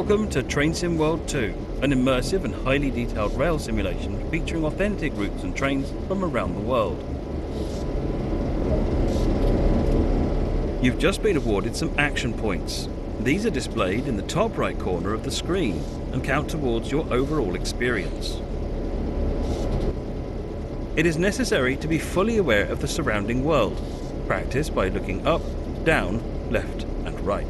Welcome to Train Sim World 2, an immersive and highly detailed rail simulation featuring authentic routes and trains from around the world. You've just been awarded some action points. These are displayed in the top right corner of the screen and count towards your overall experience. It is necessary to be fully aware of the surrounding world. Practice by looking up, down, left and right.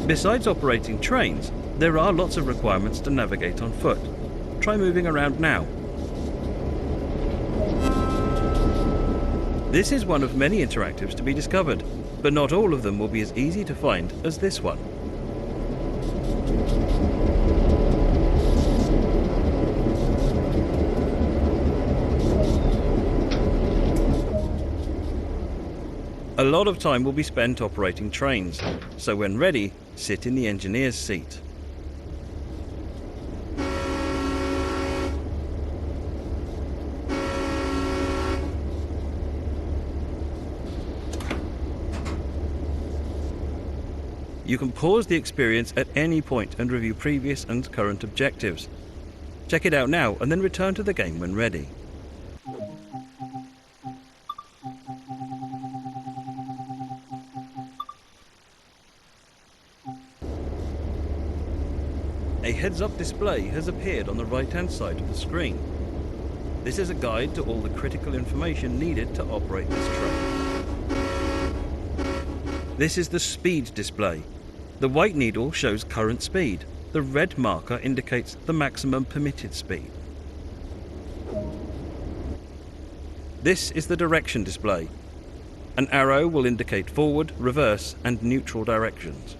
Besides operating trains, there are lots of requirements to navigate on foot. Try moving around now. This is one of many interactives to be discovered, but not all of them will be as easy to find as this one. A lot of time will be spent operating trains, so when ready, sit in the engineer's seat. You can pause the experience at any point and review previous and current objectives. Check it out now and then return to the game when ready. A heads-up display has appeared on the right-hand side of the screen. This is a guide to all the critical information needed to operate this train. This is the speed display. The white needle shows current speed. The red marker indicates the maximum permitted speed. This is the direction display. An arrow will indicate forward, reverse, and neutral directions.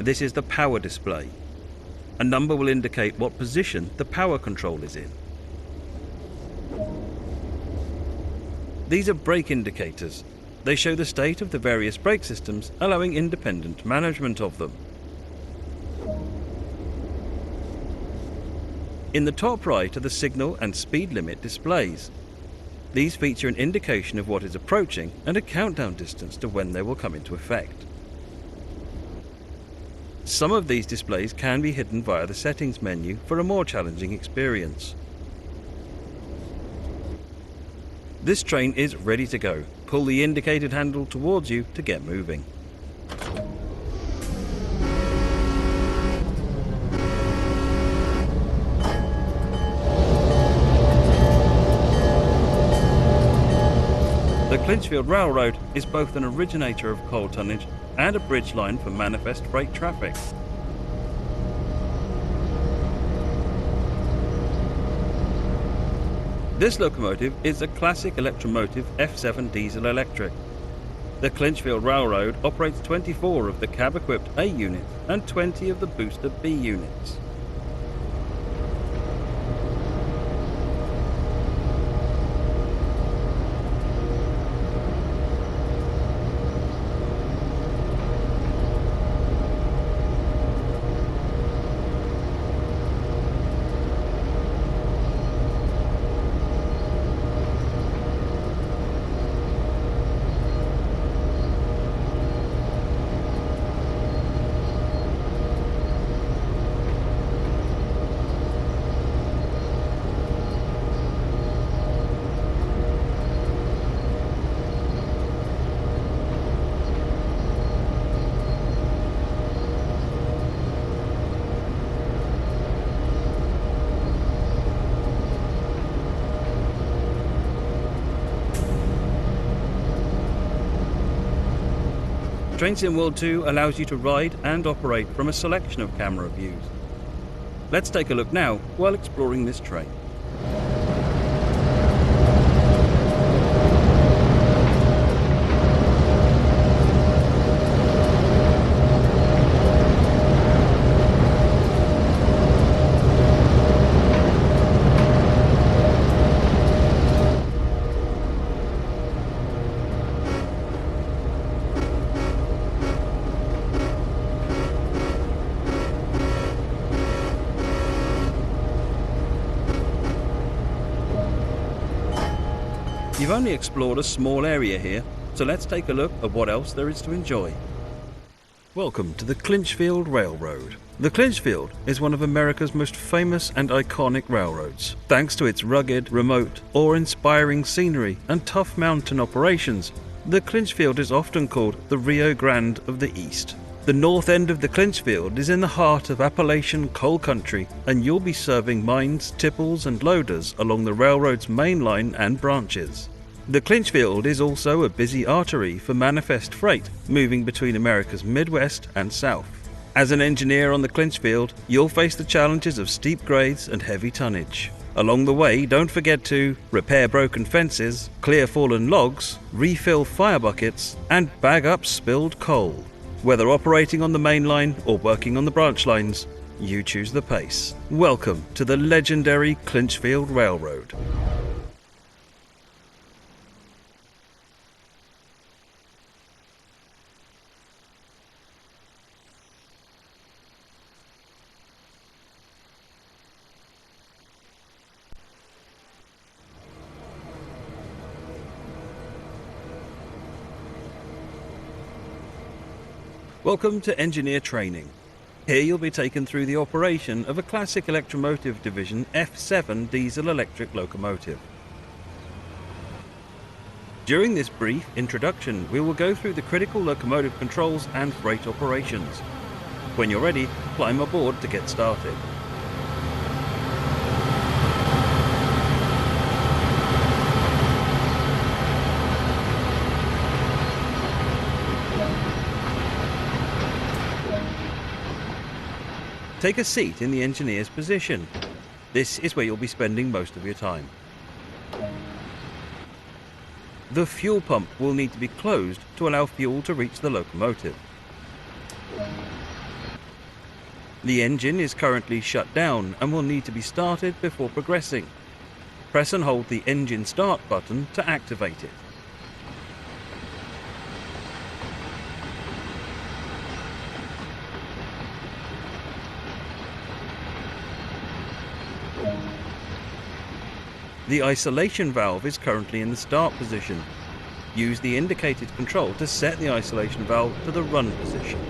This is the power display. A number will indicate what position the power control is in. These are brake indicators. They show the state of the various brake systems, allowing independent management of them. In the top right are the signal and speed limit displays. These feature an indication of what is approaching and a countdown distance to when they will come into effect. Some of these displays can be hidden via the settings menu for a more challenging experience. This train is ready to go. Pull the indicated handle towards you to get moving. The Clinchfield Railroad is both an originator of coal tonnage and a bridge line for manifest freight traffic. This locomotive is a classic electromotive F7 diesel electric. The Clinchfield Railroad operates 24 of the cab-equipped A units and 20 of the booster B units. Train Sim World 2 allows you to ride and operate from a selection of camera views. Let's take a look now while exploring this train. You've only explored a small area here, so let's take a look at what else there is to enjoy. Welcome to the Clinchfield Railroad. The Clinchfield is one of America's most famous and iconic railroads. Thanks to its rugged, remote, awe-inspiring scenery and tough mountain operations, the Clinchfield is often called the Rio Grande of the East. The north end of the Clinchfield is in the heart of Appalachian coal country, and you'll be serving mines, tipples and loaders along the railroad's main line and branches. The Clinchfield is also a busy artery for manifest freight moving between America's Midwest and South. As an engineer on the Clinchfield, you'll face the challenges of steep grades and heavy tonnage. Along the way, don't forget to repair broken fences, clear fallen logs, refill fire buckets, and bag up spilled coal. Whether operating on the main line or working on the branch lines, you choose the pace. Welcome to the legendary Clinchfield Railroad. Welcome to Engineer Training. Here you'll be taken through the operation of a classic electromotive division F7 diesel-electric locomotive. During this brief introduction, we will go through the critical locomotive controls and freight operations. When you're ready, climb aboard to get started. Take a seat in the engineer's position. This is where you'll be spending most of your time. The fuel pump will need to be closed to allow fuel to reach the locomotive. The engine is currently shut down and will need to be started before progressing. Press and hold the engine start button to activate it. The isolation valve is currently in the start position. Use the indicated control to set the isolation valve to the run position.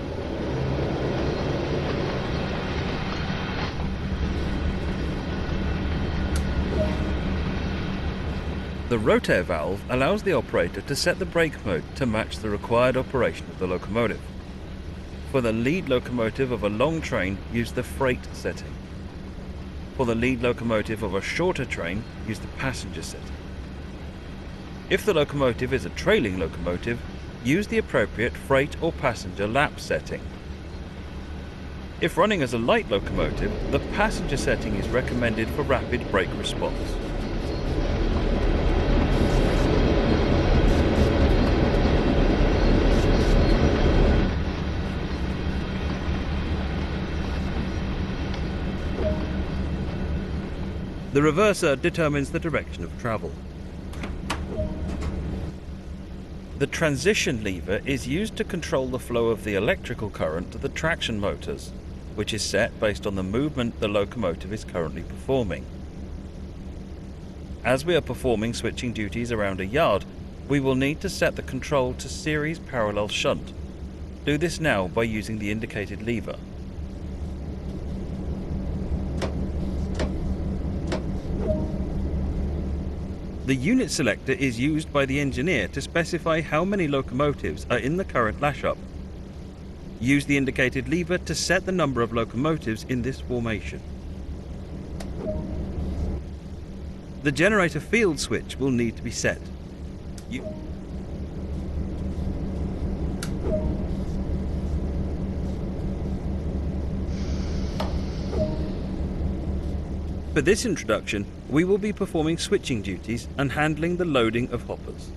The rotair valve allows the operator to set the brake mode to match the required operation of the locomotive. For the lead locomotive of a long train, use the freight setting. For the lead locomotive of a shorter train, use the passenger setting. If the locomotive is a trailing locomotive, use the appropriate freight or passenger lap setting. If running as a light locomotive, the passenger setting is recommended for rapid brake response. The reverser determines the direction of travel. The transition lever is used to control the flow of the electrical current to the traction motors, which is set based on the movement the locomotive is currently performing. As we are performing switching duties around a yard, we will need to set the control to series parallel shunt. Do this now by using the indicated lever. The unit selector is used by the engineer to specify how many locomotives are in the current lash-up. Use the indicated lever to set the number of locomotives in this formation. The generator field switch will need to be set. For this introduction, we will be performing switching duties and handling the loading of hoppers.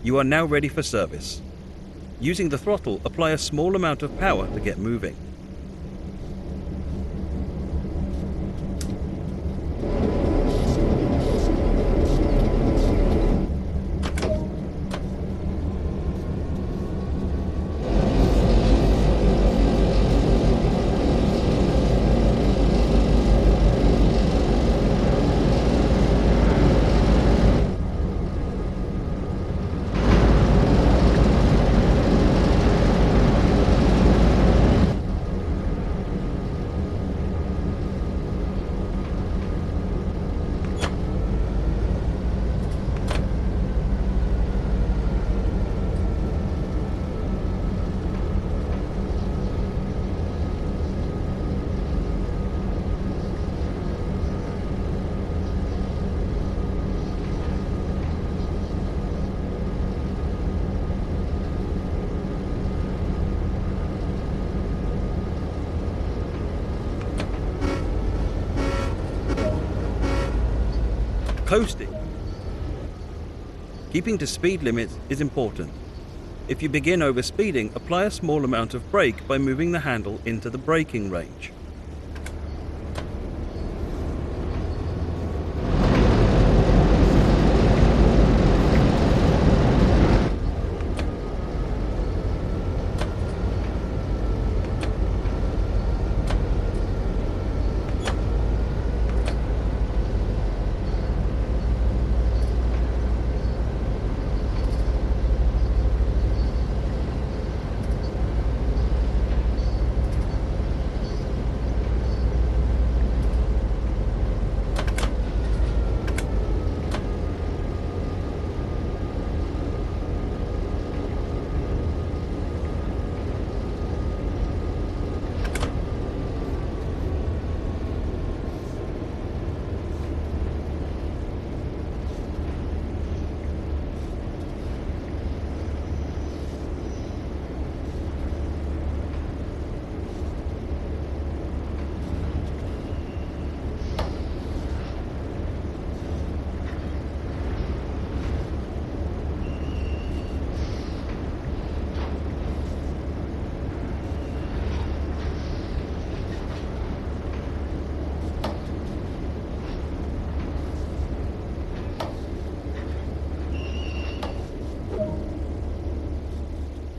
You are now ready for service. Using the throttle, apply a small amount of power to get moving. coasting. Keeping to speed limits is important. If you begin overspeeding, apply a small amount of brake by moving the handle into the braking range.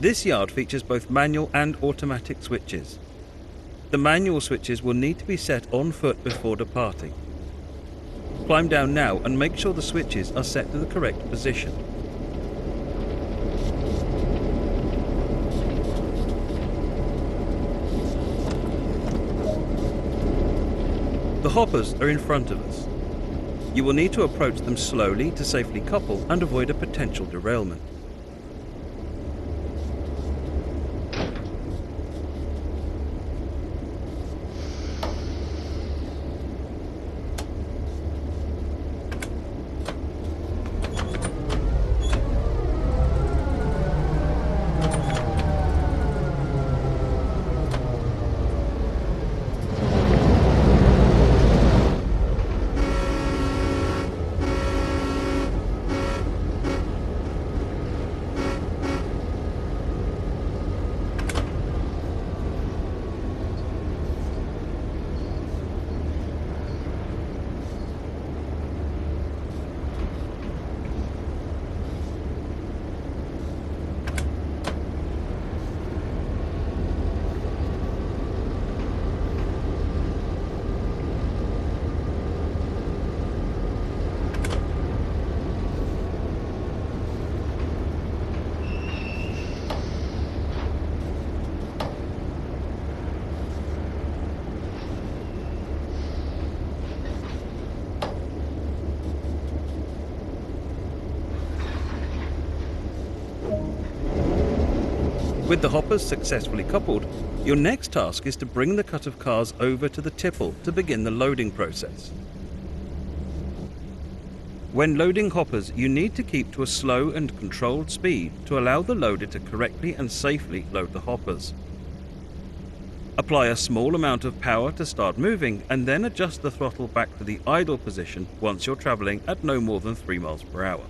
This yard features both manual and automatic switches. The manual switches will need to be set on foot before departing. Climb down now and make sure the switches are set to the correct position. The hoppers are in front of us. You will need to approach them slowly to safely couple and avoid a potential derailment. With the hoppers successfully coupled, your next task is to bring the cut of cars over to the tipple to begin the loading process. When loading hoppers, you need to keep to a slow and controlled speed to allow the loader to correctly and safely load the hoppers. Apply a small amount of power to start moving and then adjust the throttle back to the idle position once you're travelling at no more than 3 miles per hour.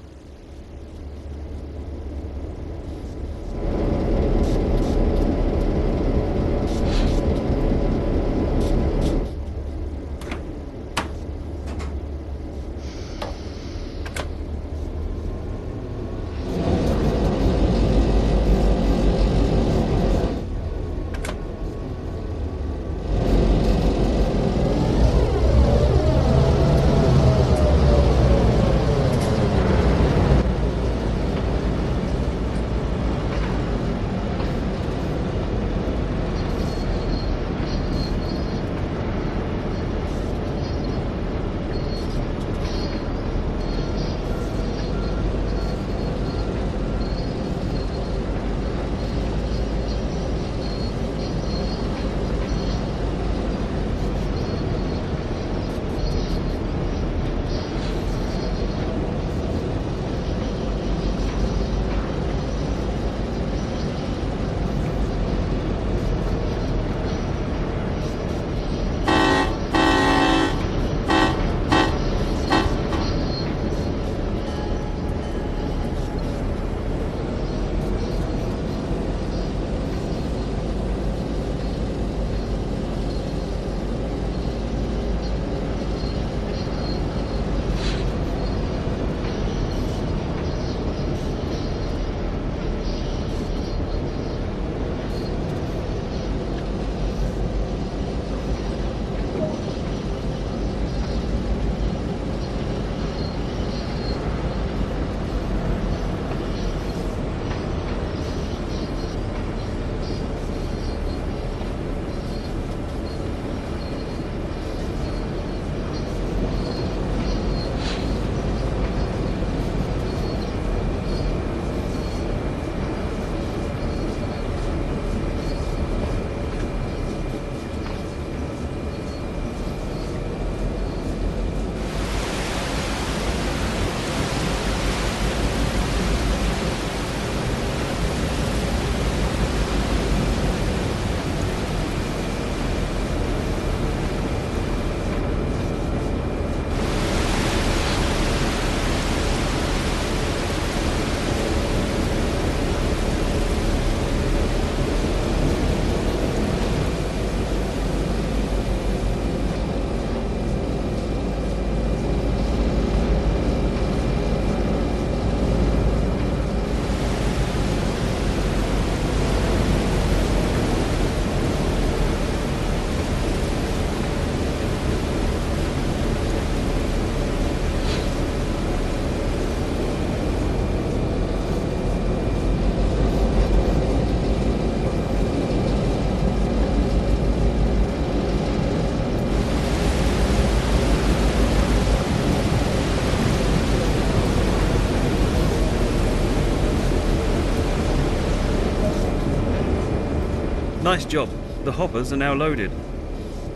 Nice job. The hoppers are now loaded.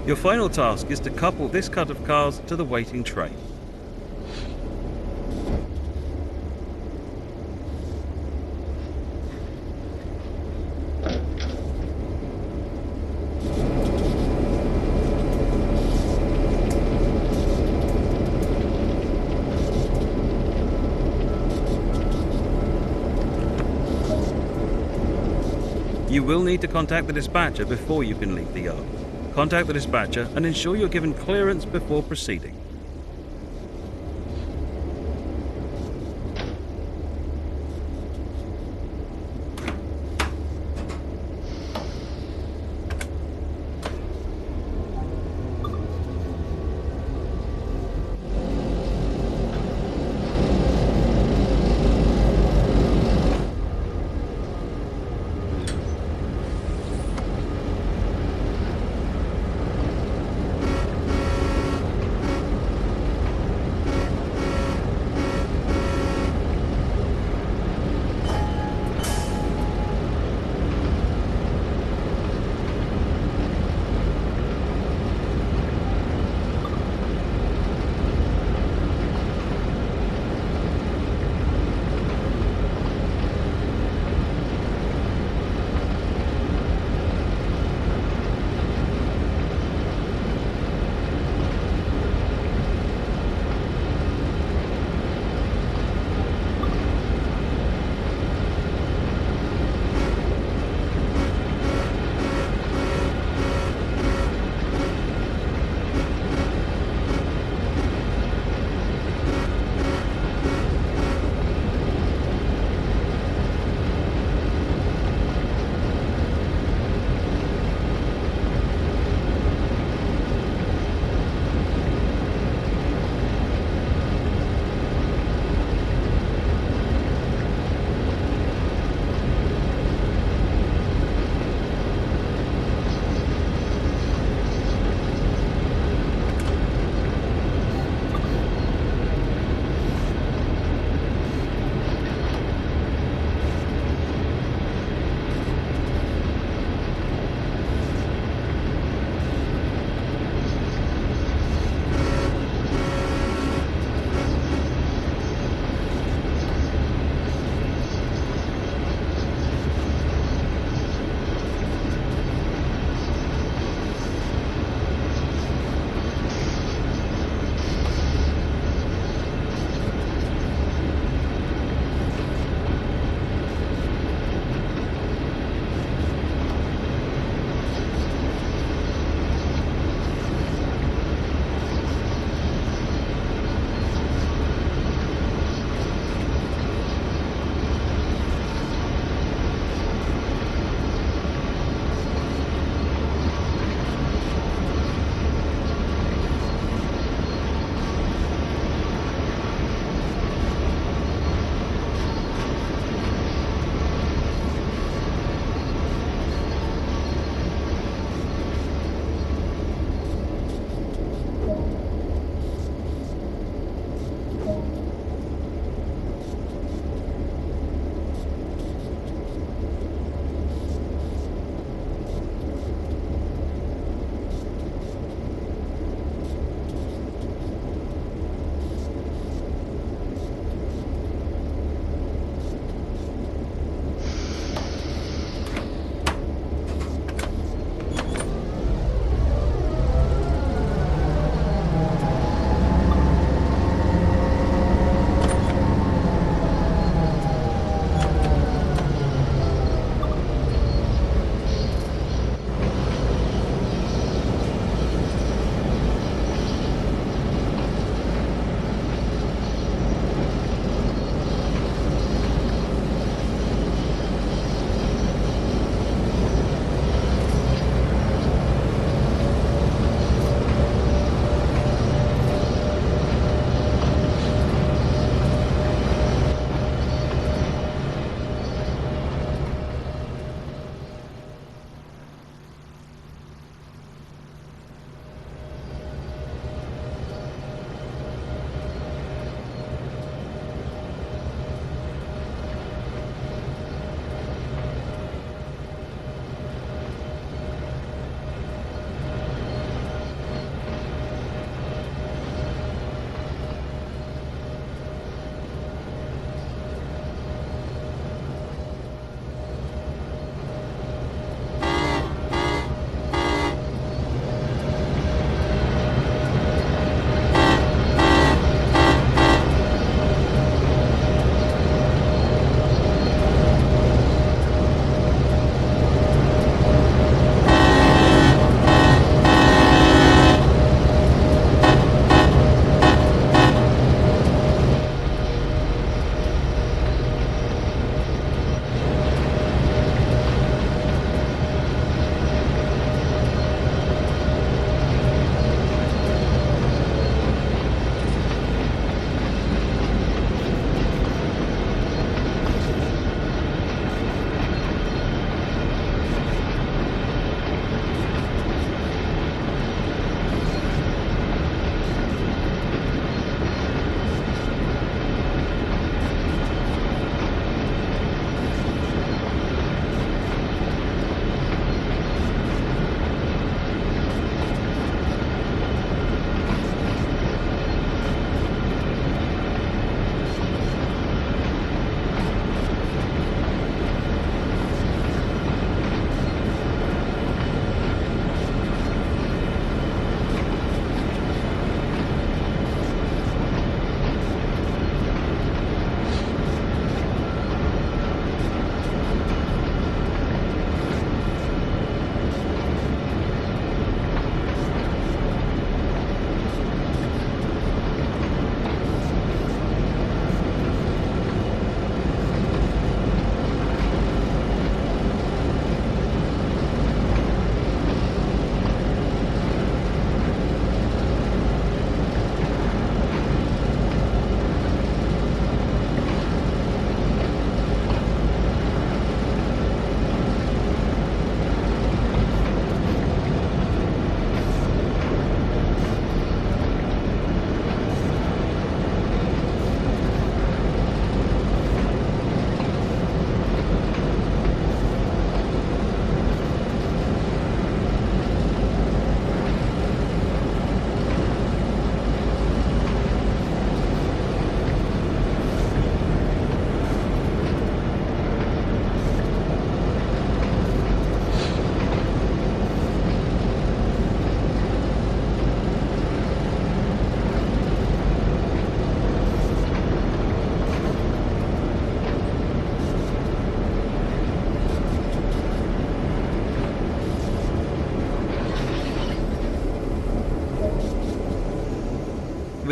Your final task is to couple this cut of cars to the waiting train. You will need to contact the dispatcher before you can leave the yard. Contact the dispatcher and ensure you're given clearance before proceeding.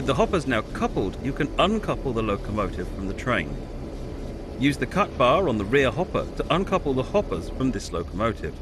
With the hoppers now coupled, you can uncouple the locomotive from the train. Use the cut bar on the rear hopper to uncouple the hoppers from this locomotive.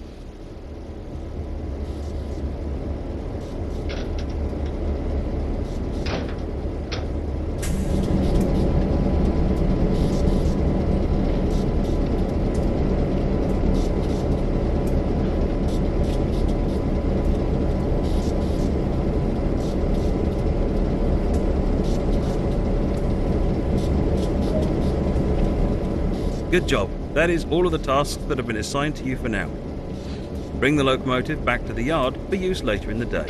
Good job. That is all of the tasks that have been assigned to you for now. Bring the locomotive back to the yard for use later in the day.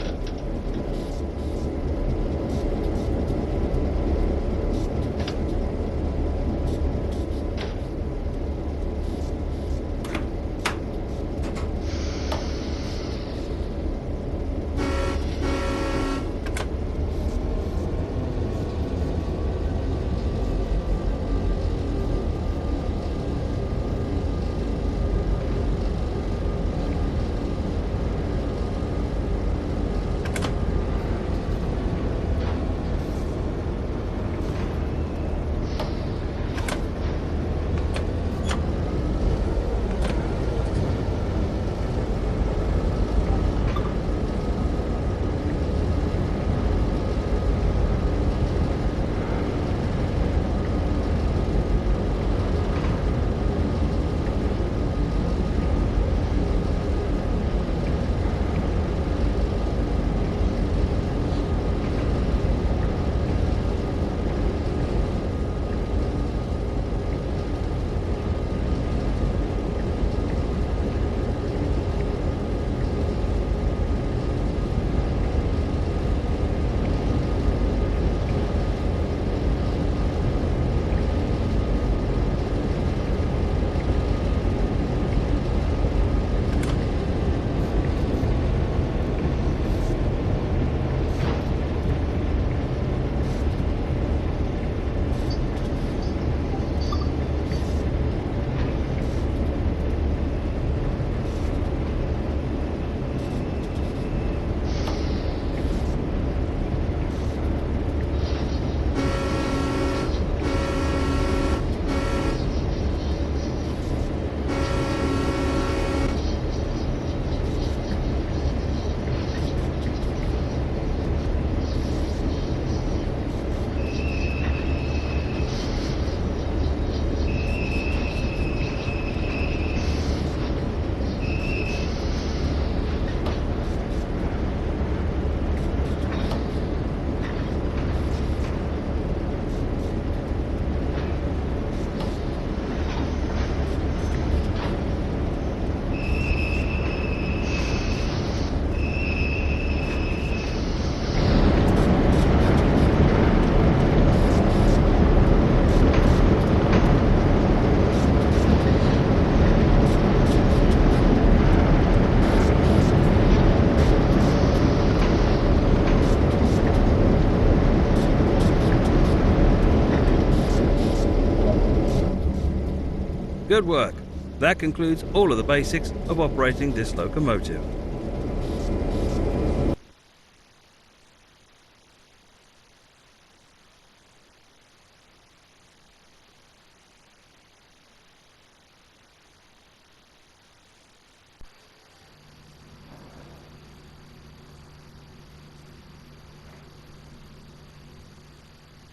Good work. That concludes all of the basics of operating this locomotive.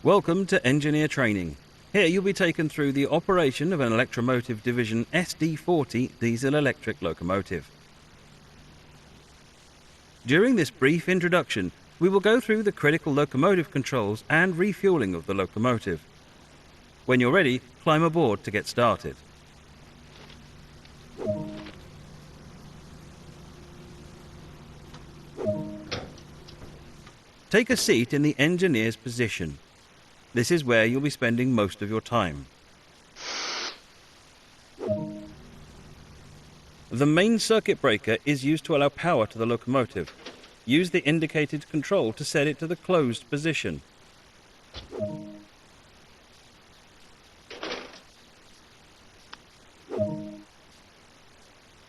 Welcome to Engineer Training. Here you'll be taken through the operation of an Electromotive Division SD40 diesel-electric locomotive. During this brief introduction, we will go through the critical locomotive controls and refueling of the locomotive. When you're ready, climb aboard to get started. Take a seat in the engineer's position. This is where you'll be spending most of your time. The main circuit breaker is used to allow power to the locomotive. Use the indicated control to set it to the closed position.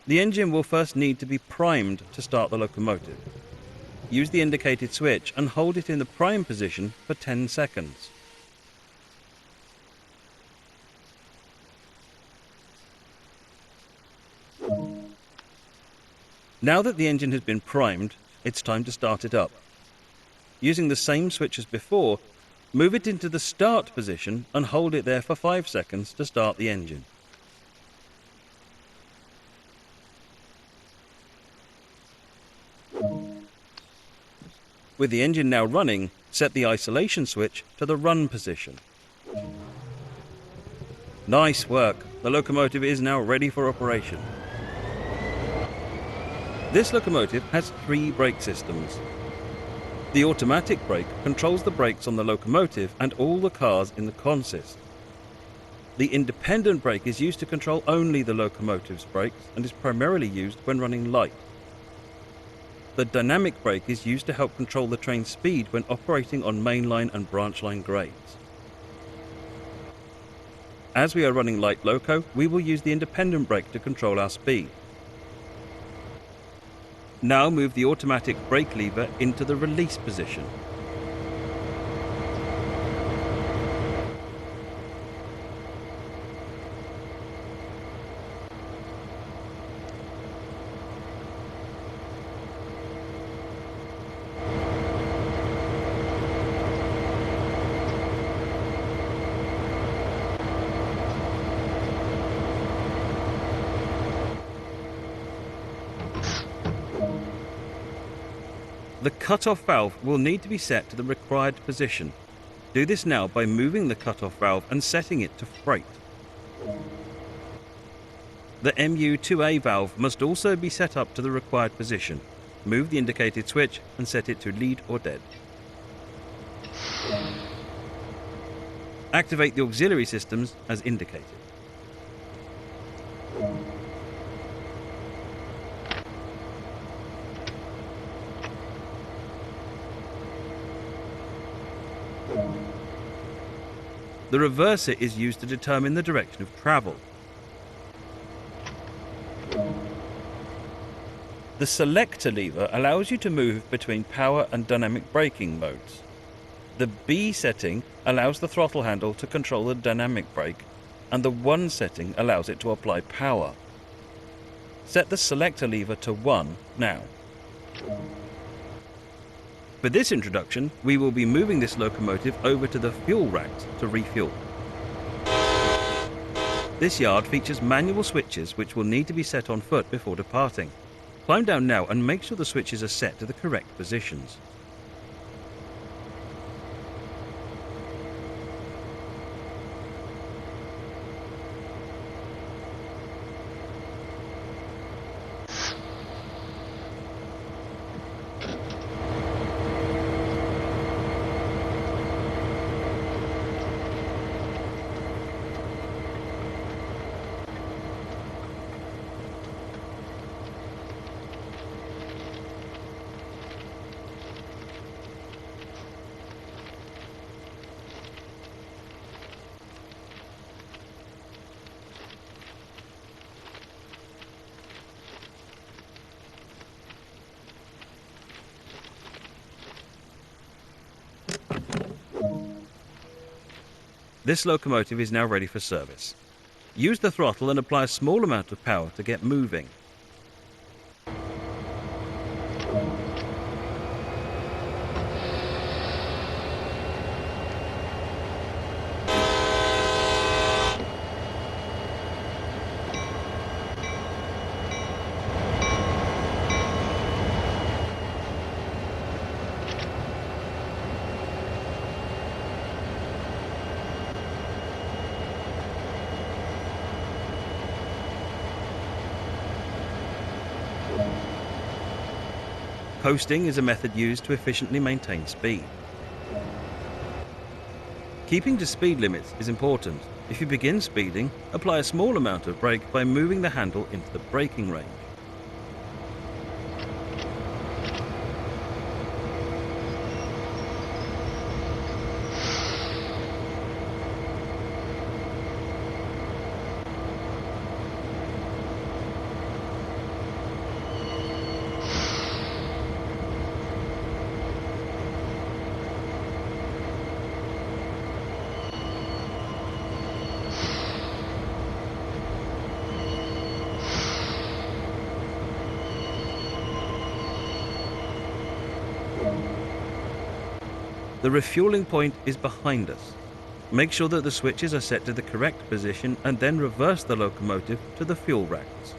The engine will first need to be primed to start the locomotive. Use the indicated switch and hold it in the prime position for 10 seconds. Now that the engine has been primed, it's time to start it up. Using the same switch as before, move it into the start position and hold it there for 5 seconds to start the engine. With the engine now running, set the isolation switch to the run position. Nice work! The locomotive is now ready for operation. This locomotive has 3 brake systems. The automatic brake controls the brakes on the locomotive and all the cars in the consist. The independent brake is used to control only the locomotive's brakes and is primarily used when running light. The dynamic brake is used to help control the train's speed when operating on mainline and branch line grades. As we are running light loco, we will use the independent brake to control our speed. Now move the automatic brake lever into the release position. The cut-off valve will need to be set to the required position. Do this now by moving the cut-off valve and setting it to freight. The MU2A valve must also be set up to the required position. Move the indicated switch and set it to lead or dead. Activate the auxiliary systems as indicated. The reverser is used to determine the direction of travel. The selector lever allows you to move between power and dynamic braking modes. The B setting allows the throttle handle to control the dynamic brake, and the 1 setting allows it to apply power. Set the selector lever to 1 now. For this introduction, we will be moving this locomotive over to the fuel racks to refuel. This yard features manual switches which will need to be set on foot before departing. Climb down now and make sure the switches are set to the correct positions. This locomotive is now ready for service. Use the throttle and apply a small amount of power to get moving. Coasting is a method used to efficiently maintain speed. Keeping to speed limits is important. If you begin speeding, apply a small amount of brake by moving the handle into the braking range. The refueling point is behind us. Make sure that the switches are set to the correct position and then reverse the locomotive to the fuel racks.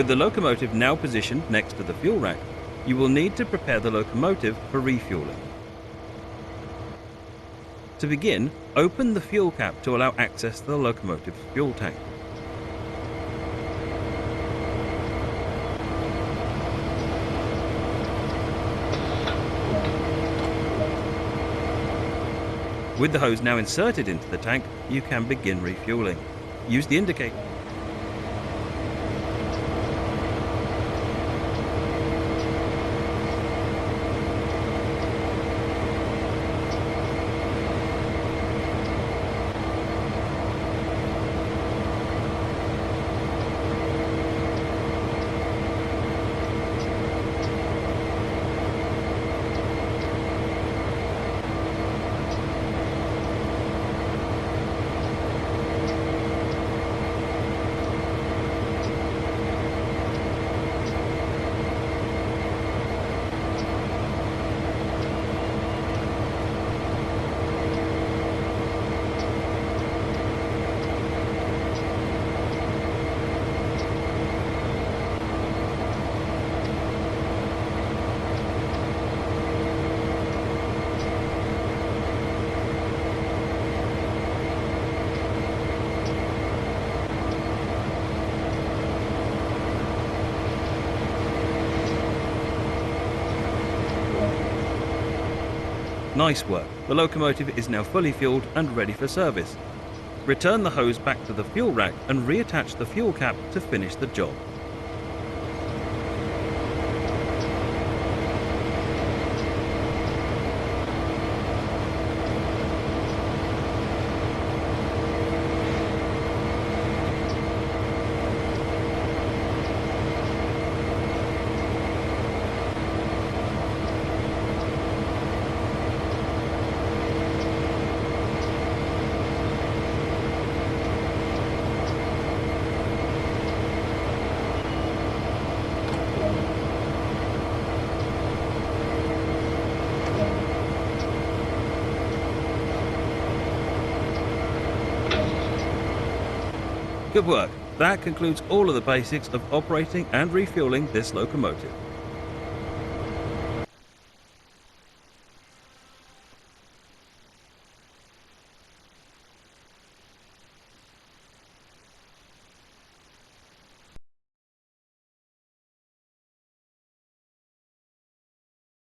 With the locomotive now positioned next to the fuel rack, you will need to prepare the locomotive for refueling. To begin, open the fuel cap to allow access to the locomotive's fuel tank. With the hose now inserted into the tank, you can begin refueling. Use the indicator. Nice work. The locomotive is now fully fueled and ready for service. Return the hose back to the fuel rack and reattach the fuel cap to finish the job. Good work. That concludes all of the basics of operating and refueling this locomotive.